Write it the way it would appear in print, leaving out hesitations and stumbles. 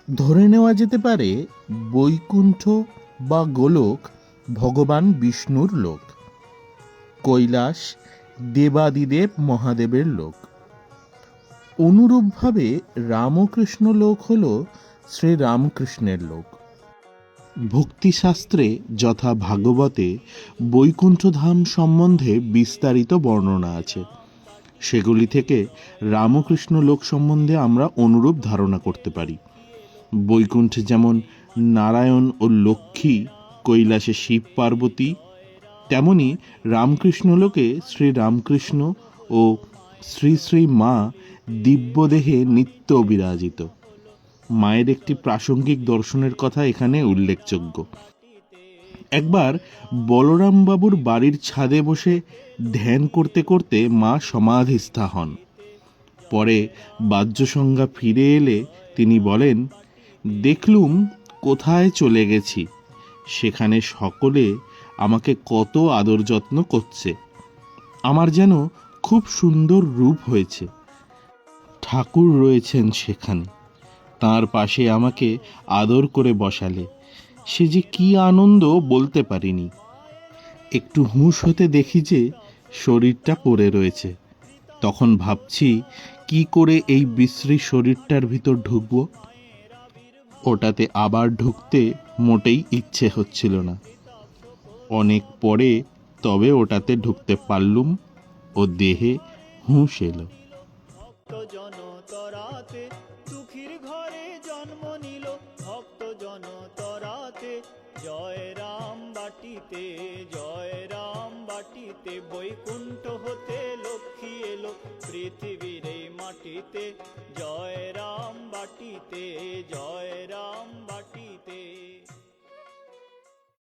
ধরে নেওয়া যেতে পারে বৈকুণ্ঠ বা গোলক ভগবান বিষ্ণুর লোক, কৈলাস দেবাদিদেব মহাদেবের লোক। অনুরূপভাবে রামকৃষ্ণ লোক হল শ্রীরামকৃষ্ণের লোক। ভক্তিশাস্ত্রে যথা ভাগবতে বৈকুণ্ঠধাম সম্বন্ধে বিস্তারিত বর্ণনা আছে। সেগুলি থেকে রামকৃষ্ণ লোক সম্বন্ধে আমরা অনুরূপ ধারণা করতে পারি। বৈকুণ্ঠে যেমন নারায়ণ ও লক্ষ্মী, কৈলাসে শিব পার্বতী, তেমনি রামকৃষ্ণ লোকে শ্রীরামকৃষ্ণ ও শ্রী শ্রী মা দিব্যদেহে নিত্য বিরাজিত। মায়ের একটি প্রাসঙ্গিক দর্শনের কথা এখানে উল্লেখযোগ্য। একবার বলরামবাবুর বাড়ির ছাদে বসে ধ্যান করতে করতে মা সমাধিস্থা হন। পরে বাহ্যসংজ্ঞা ফিরে এলে তিনি বলেন, দেখলুম কোথায় চলে গেছি, সেখানে সকলে আমাকে কত আদর যত্ন করছে। আমার যেন খুব সুন্দর রূপ হয়েছে। ঠাকুর রয়েছেন সেখানে, তাঁর পাশে আমাকে আদর করে বসালে। সে যে কি আনন্দ বলতে পারিনি। একটু হুঁশ হতে দেখি যে শরীরটা পড়ে রয়েছে। তখন ভাবছি কি করে এই বিশ্রী শরীরটার ভিতর ঢুকবো। ওটাতে আবার ঢুকতে মোটেই ইচ্ছে হচ্ছিল না। অনেক পরে তবে ওটাতে ঢুকতে পারলুম ও দেহে হুঁশ এলো। দুঃখীর ঘরে জন্ম নিল ভক্ত জন তরাতে, জয় রাম বাটিতে, জয় রাম বাটিতে, বৈকুণ্ঠ হতে লক্ষ্মী এলো পৃথিবীর এই মাটিতে, জয় রাম বাটিতে, জয়